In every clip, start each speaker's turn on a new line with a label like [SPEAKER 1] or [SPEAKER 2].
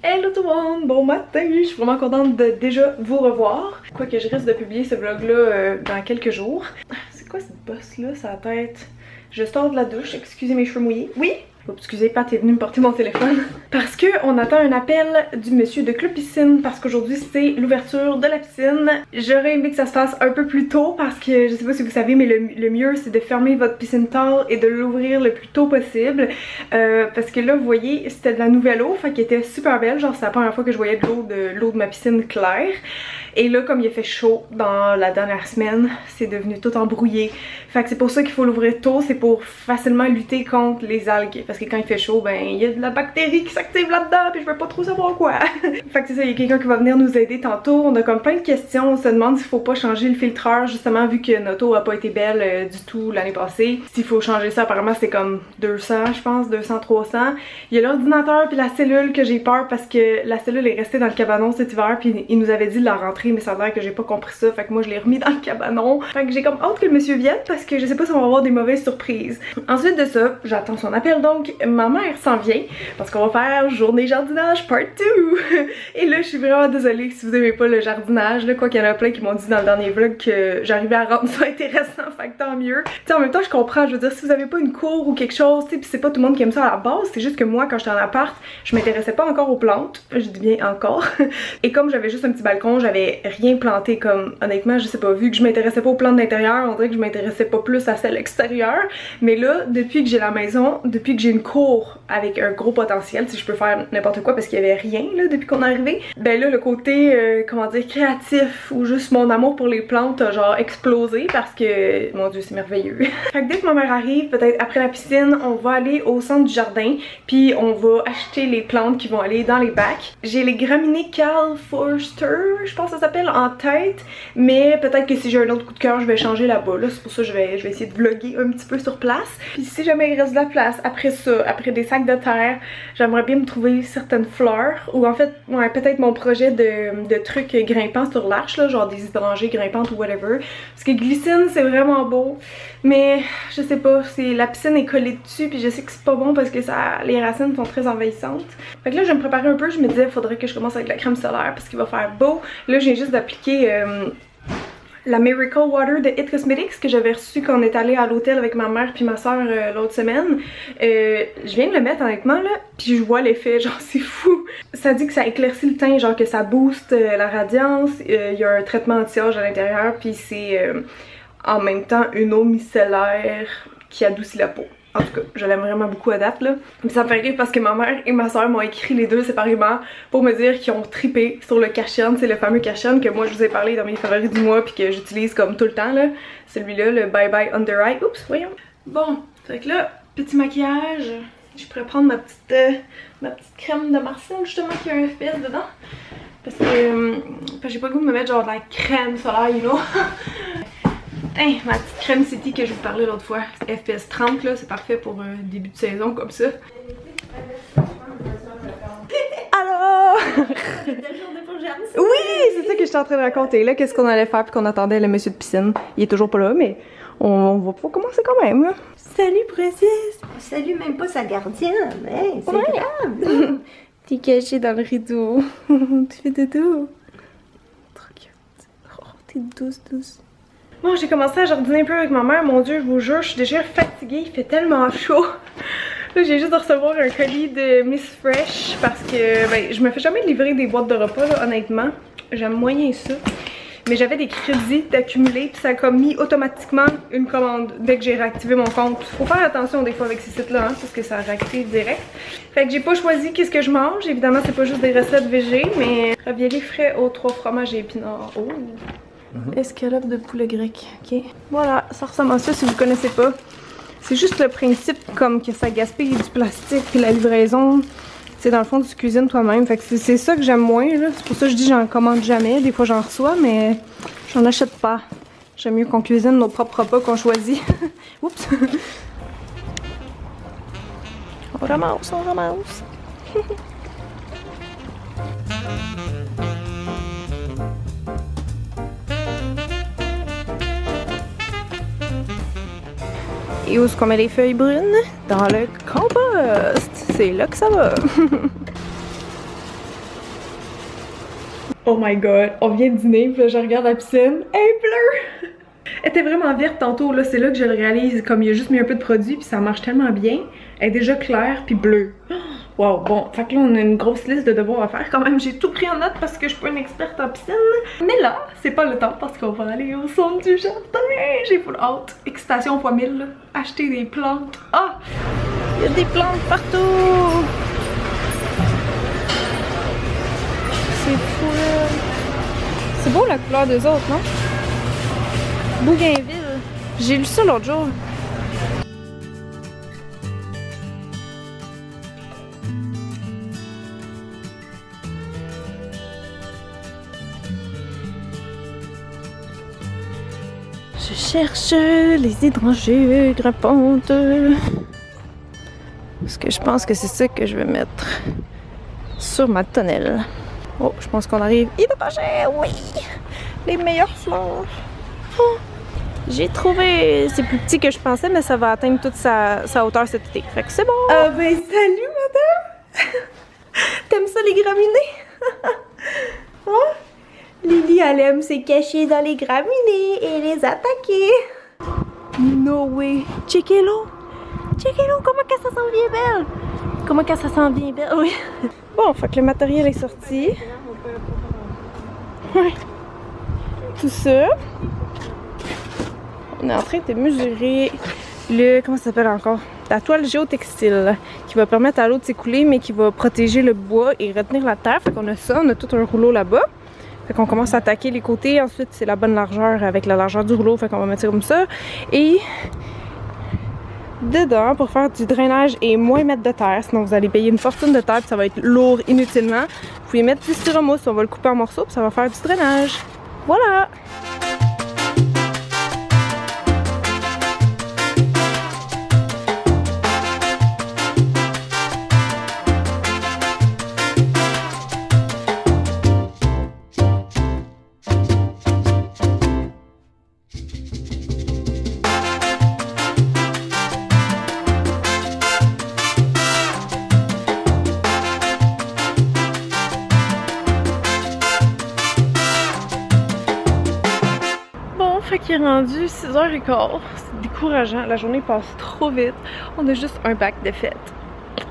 [SPEAKER 1] Hello tout le monde, bon matin, je suis vraiment contente de déjà vous revoir. Quoique je risque de publier ce vlog là dans quelques jours. C'est quoi cette bosse là sur la tête? Je sors de la douche, excusez mes cheveux mouillés. Oui? Oh, excusez, Pat est venue me porter mon téléphone. Parce que on attend un appel du monsieur de Club Piscine parce qu'aujourd'hui c'est l'ouverture de la piscine. J'aurais aimé que ça se fasse un peu plus tôt parce que je sais pas si vous savez mais le mieux c'est de fermer votre piscine tard et de l'ouvrir le plus tôt possible. Parce que là vous voyez c'était de la nouvelle eau, fait qu'elle était super belle, genre c'est la première fois que je voyais de l'eau de ma piscine claire. Et là comme il a fait chaud dans la dernière semaine, c'est devenu tout embrouillé. Fait que c'est pour ça qu'il faut l'ouvrir tôt, c'est pour facilement lutter contre les algues. Parce que quand il fait chaud, ben il y a de la bactérie qui s'active là-dedans puis je veux pas trop savoir quoi. Fait que c'est ça, il y a quelqu'un qui va venir nous aider tantôt. On a comme plein de questions, on se demande s'il faut pas changer le filtreur justement vu que notre eau a pas été belle du tout l'année passée. S'il faut changer ça, apparemment c'est comme 200 je pense, 200, 300. Il y a l'ordinateur puis la cellule que j'ai peur parce que la cellule est restée dans le cabanon cet hiver puis il nous avait dit de la rentrer mais ça a l'air que j'ai pas compris ça. Fait que moi je l'ai remis dans le cabanon. Fait que j'ai comme hâte que le monsieur vienne parce que je sais pas si on va avoir des mauvaises surprises. Ensuite de ça, j'attends son appel donc ma mère s'en vient parce qu'on va faire journée jardinage part 2. Et là je suis vraiment désolée si vous aimez pas le jardinage là, quoi qu'il y en a plein qui m'ont dit dans le dernier vlog que j'arrivais à rendre ça intéressant, fait que tant mieux. T'sais, en même temps je comprends, je veux dire si vous avez pas une cour ou quelque chose, pis c'est pas tout le monde qui aime ça à la base, c'est juste que moi quand j'étais en appart, je m'intéressais pas encore aux plantes, je dis bien encore. Et comme j'avais juste un petit balcon, j'avais rien planté comme honnêtement je sais pas, vu que je m'intéressais pas aux plantes d'intérieur, on dirait que je m'intéressais pas plus à celles extérieures. Mais là depuis que j'ai la maison, depuis que j'ai une cour avec un gros potentiel, si je peux faire n'importe quoi parce qu'il y avait rien là depuis qu'on est arrivé, ben là le côté comment dire créatif ou juste mon amour pour les plantes a genre explosé parce que mon dieu c'est merveilleux. Fait que dès que ma mère arrive, peut-être après la piscine, on va aller au centre du jardin puis on va acheter les plantes qui vont aller dans les bacs. J'ai les graminées Cal Forster, je pense que ça s'appelle, en tête, mais peut-être que si j'ai un autre coup de cœur je vais changer là-bas là, c'est pour ça que je vais essayer de vlogger un petit peu sur place. Puis si jamais il reste de la place après ça, après des sacs de terre, j'aimerais bien me trouver certaines fleurs ou en fait ouais, peut-être mon projet de trucs grimpants sur l'arche là, genre des hydrangées grimpantes ou whatever. Parce que glycine c'est vraiment beau mais je sais pas, la piscine est collée dessus puis je sais que c'est pas bon parce que les racines sont très envahissantes. Fait que là je vais me préparer un peu, je me disais faudrait que je commence avec la crème solaire parce qu'il va faire beau. Là j'ai juste d'appliquer la Miracle Water de It Cosmetics que j'avais reçue quand on est allé à l'hôtel avec ma mère puis ma soeur l'autre semaine. Je viens de le mettre honnêtement là, puis je vois l'effet, genre c'est fou. Ça dit que ça éclaircit le teint, genre que ça booste la radiance, il y a un traitement anti-âge à l'intérieur puis c'est en même temps une eau micellaire qui adoucit la peau. En tout cas, je l'aime vraiment beaucoup à date là. Mais ça me fait rire parce que ma mère et ma soeur m'ont écrit les deux séparément pour me dire qu'ils ont trippé sur le Kashian. C'est le fameux Kashian que moi je vous ai parlé dans mes favoris du mois puis que j'utilise comme tout le temps là. Celui-là, le Bye Bye Under Eye. Oups, voyons. Bon, fait que là, petit maquillage. Je pourrais prendre ma petite crème de Marseille justement qui a un FPS dedans. Parce que j'ai pas le goût de me mettre genre de la crème solaire, you know. Hey, ma petite crème City que je vous parlais l'autre fois, FPS 30 là, c'est parfait pour un début de saison comme ça. Alors! Oui, c'est ça que j'étais en train de raconter là, qu'est-ce qu'on allait faire puis qu'on attendait le monsieur de piscine. Il est toujours pas là, mais on va pas commencer quand même là. Salut Princesse!
[SPEAKER 2] Salut même pas sa gardienne, hein? C'est grave!
[SPEAKER 1] T'es cachée dans le rideau. Tu fais dodo. Trop cute. Oh, t'es douce. Bon, j'ai commencé à jardiner un peu avec ma mère, mon dieu, je vous jure, je suis déjà fatiguée, il fait tellement chaud. Là, j'ai juste de recevoir un colis de Miss Fresh parce que ben, je me fais jamais livrer des boîtes de repas, là, honnêtement. J'aime moyen ça. Mais j'avais des crédits d'accumuler, puis ça a comme mis automatiquement une commande dès que j'ai réactivé mon compte. Faut faire attention des fois avec ces sites-là, hein, parce que ça réactive direct. Fait que j'ai pas choisi qu'est-ce que je mange. Évidemment, c'est pas juste des recettes végé, mais ravioli frais aux 3 fromages et épinards. Oh! Escalope de poulet grec, ok. Voilà, ça ressemble à ça si vous connaissez pas. C'est juste le principe comme que ça gaspille du plastique et la livraison. C'est dans le fond tu cuisines toi-même. Fait que c'est ça que j'aime moins là. C'est pour ça que je dis j'en commande jamais. Des fois j'en reçois mais j'en achète pas. J'aime mieux qu'on cuisine nos propres repas qu'on choisit. Oups! On ramasse. Et où est-ce qu'on met les feuilles brunes? Dans le compost! C'est là que ça va! Oh my god, on vient de dîner, puis là je regarde la piscine, elle est bleue! Elle était vraiment verte tantôt, là, c'est là que je le réalise, comme il a juste mis un peu de produit, puis ça marche tellement bien. Elle est déjà claire, puis bleue. Wow, bon, fait que là on a une grosse liste de devoirs à faire quand même, j'ai tout pris en note parce que je suis pas une experte en piscine. Mais là, c'est pas le temps parce qu'on va aller au centre du jardin, j'ai full hâte. Excitation fois 1000, là. Acheter des plantes. Ah! Il y a des plantes partout! C'est fou là. C'est beau la couleur des autres, non? Bougainville. J'ai lu ça l'autre jour. Je cherche les hydrangées grimpantes. Parce que je pense que c'est ça que je vais mettre sur ma tonnelle. Oh, je pense qu'on arrive. Hydrangées, oui! Les meilleures fleurs. Oh, j'ai trouvé. C'est plus petit que je pensais, mais ça va atteindre toute sa hauteur cet été. Fait que c'est bon. Ah ben salut madame! T'aimes ça les graminées? Hein? Lily, elle aime se cacher dans les graminées et les attaquer. No way! Checkez-le! Checkez-le! Comment que ça sent bien belle! Comment que ça sent bien belle, oui! Bon, fait que le matériel est sorti. Ouais. Tout ça. On est en train de mesurer le... comment ça s'appelle encore? La toile géotextile qui va permettre à l'eau de s'écouler mais qui va protéger le bois et retenir la terre. Fait qu'on a ça, on a tout un rouleau là-bas. Fait qu'on commence à attaquer les côtés. Ensuite, c'est la bonne largeur avec la largeur du rouleau. Fait qu'on va mettre ça comme ça. Et dedans, pour faire du drainage et moins mettre de terre, sinon vous allez payer une fortune de terre puis ça va être lourd inutilement. Vous pouvez mettre du styromousse, on va le couper en morceaux puis ça va faire du drainage. Voilà! Qui est rendu 6h15. C'est décourageant. La journée passe trop vite. On a juste un bac de fête.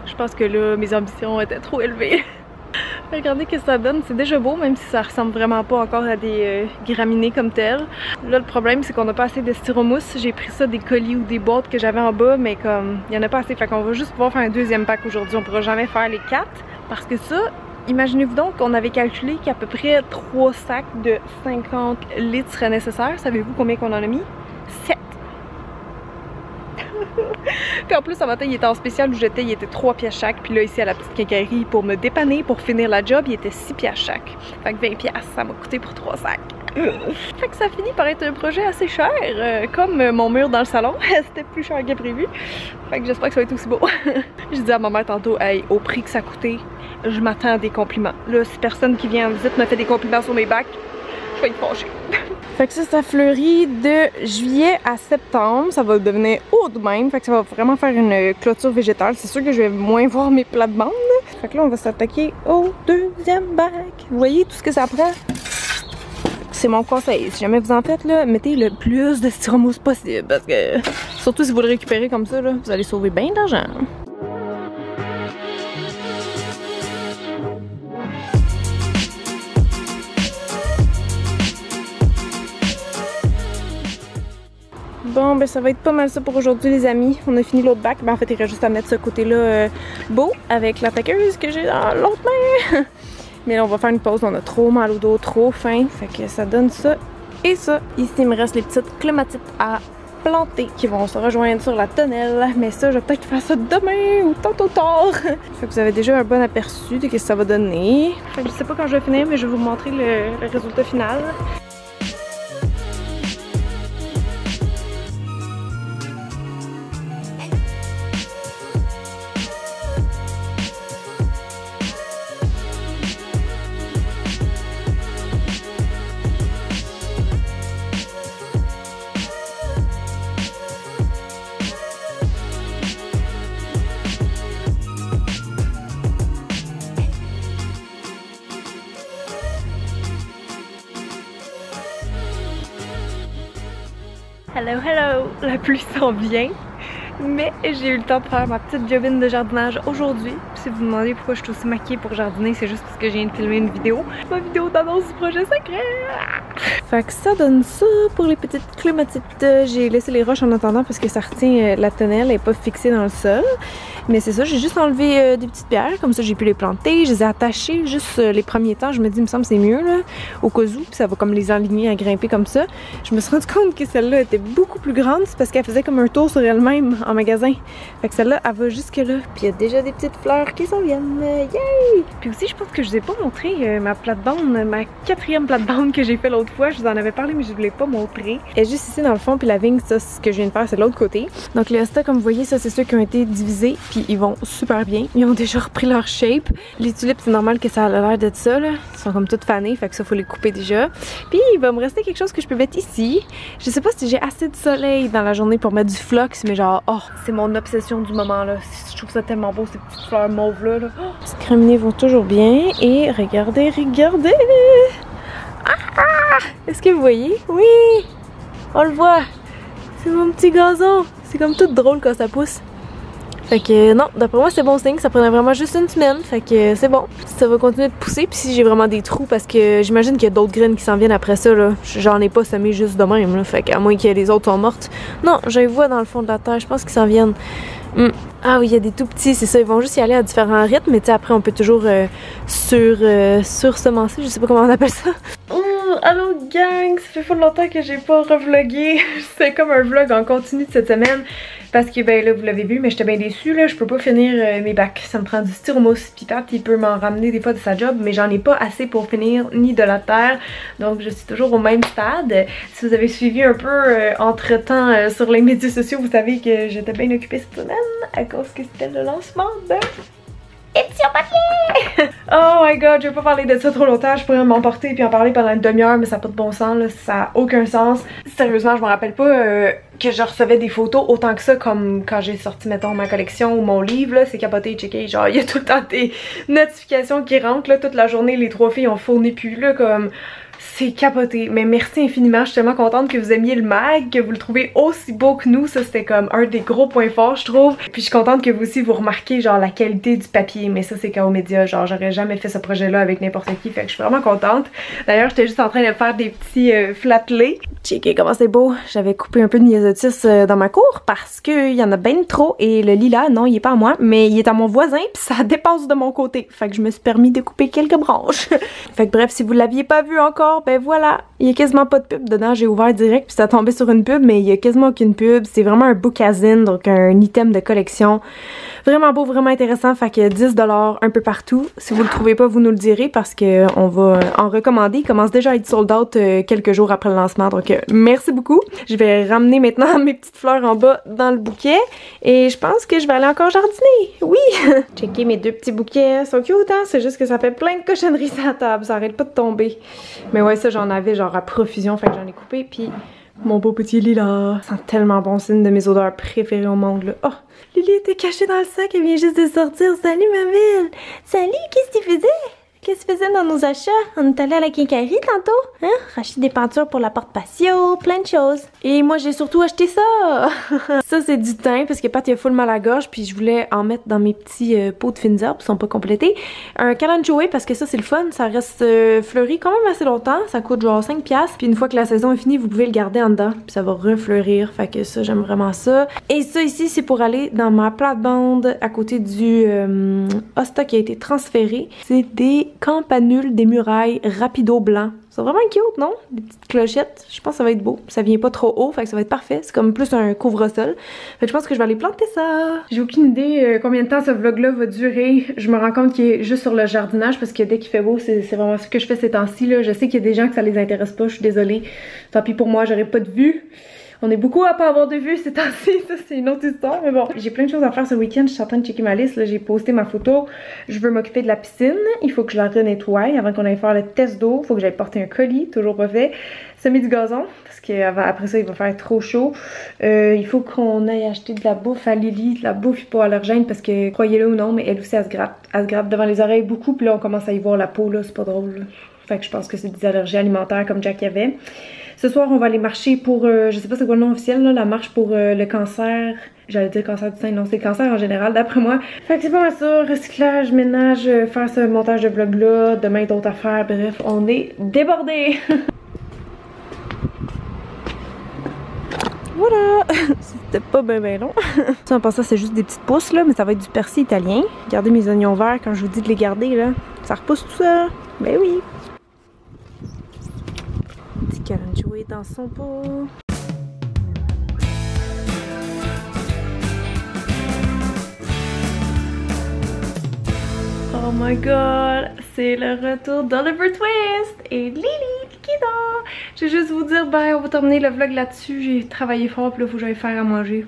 [SPEAKER 1] Je pense que là, mes ambitions étaient trop élevées. Regardez ce que ça donne. C'est déjà beau, même si ça ressemble vraiment pas encore à des graminées comme telles. Là, le problème, c'est qu'on n'a pas assez de styromousse. J'ai pris ça des colis ou des boîtes que j'avais en bas, mais comme il y en a pas assez, fait qu'on va juste pouvoir faire un deuxième pack aujourd'hui. On pourra jamais faire les 4 parce que ça, imaginez-vous donc qu'on avait calculé qu'à peu près 3 sacs de 50 litres seraient nécessaires. Savez-vous combien qu'on en a mis? 7! Puis en plus, ce matin, il était en spécial où j'étais, il était 3 piastres chaque. Puis là, ici à la petite quincaillerie, pour me dépanner, pour finir la job, il était 6 piastres chaque. Fait que 20 piastres, ça m'a coûté pour 3 sacs. Fait que ça finit par être un projet assez cher, comme mon mur dans le salon. C'était plus cher que prévu. Fait que j'espère que ça va être aussi beau. J'ai dit à ma mère tantôt, hey, au prix que ça coûtait, je m'attends à des compliments. Là, si personne qui vient en visite me fait des compliments sur mes bacs, je vais être fâchée. Fait que ça fleurit de juillet à septembre. Ça va devenir haut de même. Fait que ça va vraiment faire une clôture végétale. C'est sûr que je vais moins voir mes plates-bandes. Fait que là, on va s'attaquer au deuxième bac. Vous voyez tout ce que ça prend? C'est mon conseil. Si jamais vous en faites, là, mettez le plus de styromousse possible. Parce que, surtout si vous le récupérez comme ça, là, vous allez sauver bien d'argent. Bon, ben ça va être pas mal ça pour aujourd'hui les amis. On a fini l'autre bac. Ben en fait, il reste juste à mettre ce côté-là beau avec l'attaqueuse que j'ai dans l'autre main. Mais là, on va faire une pause. On a trop mal au dos, trop faim. Fait que ça donne ça et ça. Ici, il me reste les petites clématites à planter qui vont se rejoindre sur la tonnelle. Mais ça, je vais peut-être faire ça demain ou tantôt tard. Fait que vous avez déjà un bon aperçu de ce que ça va donner. Fait que je sais pas quand je vais finir, mais je vais vous montrer le résultat final. Hello, hello! La pluie s'en vient, mais j'ai eu le temps de faire ma petite jobine de jardinage aujourd'hui. Si vous vous demandez pourquoi je suis aussi maquillée pour jardiner, c'est juste parce que je viens de filmer une vidéo. Ma vidéo d'annonce du projet secret! Fait que ça donne ça pour les petites clématites. J'ai laissé les roches en attendant parce que ça retient la tonnelle, elle n'est pas fixée dans le sol. Mais c'est ça, j'ai juste enlevé des petites pierres, comme ça j'ai pu les planter. Je les ai attachées juste les premiers temps. Je me dis, il me semble c'est mieux là, au cas où, puis ça va comme les aligner à grimper comme ça. Je me suis rendu compte que celle-là était beaucoup plus grande, c'est parce qu'elle faisait comme un tour sur elle-même en magasin. Fait que celle-là, elle va jusque là. Puis il y a déjà des petites fleurs qui s'en viennent. Yay! Puis aussi, je pense que je vous ai pas montré ma plate-bande, ma 4e plate-bande que j'ai fait l'autre fois. Je vous en avais parlé, mais je ne vous l'ai pas montré. Elle est juste ici dans le fond, puis la vigne, ça, ce que je viens de faire, c'est de l'autre côté. Donc les hostas, comme vous voyez, ça, c'est ceux qui ont été divisés. Puis ils vont super bien. Ils ont déjà repris leur shape. Les tulipes, c'est normal que ça a l'air de ça, là. Ils sont comme toutes fanées, fait que ça, faut les couper déjà. Puis il va me rester quelque chose que je peux mettre ici. Je sais pas si j'ai assez de soleil dans la journée pour mettre du phlox, mais genre, oh, c'est mon obsession du moment, là. Je trouve ça tellement beau, ces petites fleurs mauves-là. Là. Oh, les petites graminées vont toujours bien. Et regardez, regardez! Ah! Est-ce que vous voyez? Oui! On le voit! C'est mon petit gazon! C'est comme tout drôle quand ça pousse. Fait que non, d'après moi c'est bon signe, ça prenait vraiment juste une semaine, fait que c'est bon. Ça va continuer de pousser, puis si j'ai vraiment des trous, parce que j'imagine qu'il y a d'autres graines qui s'en viennent après ça, là. J'en ai pas semé juste de même, là, fait qu'à moins que les autres soient mortes. Non, je les vois dans le fond de la terre, je pense qu'ils s'en viennent. Ah oui, il y a des tout petits, c'est ça, ils vont juste y aller à différents rythmes, mais tu sais, après on peut toujours sursemencer, je sais pas comment on appelle ça. Allô gang, ça fait full longtemps que j'ai pas revlogué. C'est comme un vlog en continu de cette semaine. Parce que ben là vous l'avez vu, mais j'étais bien déçue là, je peux pas finir mes bacs. Ça me prend du styromousse, puis Pat il peut m'en ramener des fois de sa job, mais j'en ai pas assez pour finir ni de la terre. Donc je suis toujours au même stade. Si vous avez suivi un peu entre-temps sur les médias sociaux, vous savez que j'étais bien occupée cette semaine à cause que c'était le lancement de édition papier! Oh my god, je vais pas parler de ça trop longtemps, je pourrais m'emporter puis en parler pendant une demi-heure, mais ça n'a pas de bon sens, là, ça a aucun sens. Sérieusement, je me rappelle pas que je recevais des photos autant que ça, comme quand j'ai sorti, mettons, ma collection ou mon livre, là, c'est capoté, checké, genre, il y a tout le temps des notifications qui rentrent, là, toute la journée, les 3 filles ont fourni plus, là, comme... C'est capoté, mais merci infiniment, je suis tellement contente que vous aimiez le mag, que vous le trouvez aussi beau que nous, ça c'était comme un des gros points forts je trouve. Puis je suis contente que vous aussi vous remarquez genre la qualité du papier, mais ça c'est quand aux médias, genre j'aurais jamais fait ce projet là avec n'importe qui, fait que je suis vraiment contente. D'ailleurs j'étais juste en train de faire des petits flatlés. Checkez comment c'est beau, j'avais coupé un peu de myosotis dans ma cour parce qu'il y en a ben trop et le lilas, non il est pas à moi, mais il est à mon voisin puis ça dépasse de mon côté, fait que je me suis permis de couper quelques branches. Fait que bref, si vous l'aviez pas vu encore, ben voilà, il y a quasiment pas de pub dedans, j'ai ouvert direct puis ça tombait sur une pub, mais il y a quasiment aucune pub, c'est vraiment un bookazine, donc un item de collection. Vraiment beau, vraiment intéressant, fait que 10$ un peu partout. Si vous le trouvez pas, vous nous le direz parce que on va en recommander. Il commence déjà à être sold out quelques jours après le lancement, donc merci beaucoup. Je vais ramener maintenant mes petites fleurs en bas dans le bouquet et je pense que je vais aller encore jardiner. Oui! Checkez mes 2 petits bouquets, ils sont cute, hein? C'est juste que ça fait plein de cochonneries sur la table, ça arrête pas de tomber. Mais ouais, ça j'en avais genre à profusion, fait que j'en ai coupé, puis mon beau petit lilas. Ça sent tellement bon, c'est une de mes odeurs préférées au monde, là. Oh! Lily était cachée dans le sac, elle vient juste de sortir. Salut ma belle! Salut, qu'est-ce que tu faisais? Qu'est-ce que tu faisais dans nos achats? On est allé à la quincaillerie tantôt, hein? Racheter des peintures pour la porte patio, plein de choses. Et moi j'ai surtout acheté ça! Ça c'est du thym parce que Pat il a full mal à la gorge puis je voulais en mettre dans mes petits pots de fines herbes, ils sont pas complétés. Un calanchoe parce que ça c'est le fun, ça reste fleuri quand même assez longtemps, ça coûte genre 5$. Puis une fois que la saison est finie, vous pouvez le garder en dedans puis ça va refleurir, fait que ça j'aime vraiment ça. Et ça ici c'est pour aller dans ma plate-bande à côté du hosta qui a été transféré. C'est des campanules des murailles rapido blanc. C'est vraiment cute, non? Des petites clochettes. Je pense que ça va être beau. Ça vient pas trop haut, fait que ça va être parfait. C'est comme plus un couvre-sol. Fait que je pense que je vais aller planter ça. J'ai aucune idée combien de temps ce vlog-là va durer. Je me rends compte qu'il est juste sur le jardinage parce que dès qu'il fait beau, c'est vraiment ce que je fais ces temps-ci. Je sais qu'il y a des gens que ça les intéresse pas. Je suis désolée. Tant pis pour moi, j'aurai pas de vue. On est beaucoup à pas avoir de vues ces temps-ci, ça c'est une autre histoire, mais bon. J'ai plein de choses à faire ce week-end, je suis en train de checker ma liste, là j'ai posté ma photo. Je veux m'occuper de la piscine, il faut que je la renettoie avant qu'on aille faire le test d'eau, il faut que j'aille porter un colis, toujours pas fait. semer du gazon parce qu'après ça il va faire trop chaud. Il faut qu'on aille acheter de la bouffe à Lily, de la bouffe hypoallergène parce que croyez-le ou non mais elle aussi elle se gratte devant les oreilles beaucoup puis là on commence à y voir la peau là, c'est pas drôle là. Fait que je pense que c'est des allergies alimentaires comme Jack avait. Ce soir on va aller marcher pour, je sais pas c'est quoi le nom officiel là, la marche pour le cancer. J'allais dire cancer du sein, non c'est le cancer en général d'après moi. Fait que c'est pas mal ça, recyclage, ménage, faire ce montage de vlog là, demain d'autres affaires, bref on est débordés. Voilà! C'était pas bien long. Ça, en passant, c'est juste des petites pousses, là, mais ça va être du persil italien. Regardez mes oignons verts, quand je vous dis de les garder, là. Ça repousse tout ça. Ben oui! Petit calenjoué dans son pot. Oh my god! C'est le retour d'Oliver Twist et Lily qui dort! Je vais juste vous dire, ben on va terminer le vlog là-dessus. J'ai travaillé fort, puis là, il faut que j'aille faire à manger.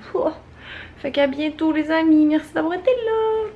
[SPEAKER 1] Fait qu'à bientôt les amis, merci d'avoir été là!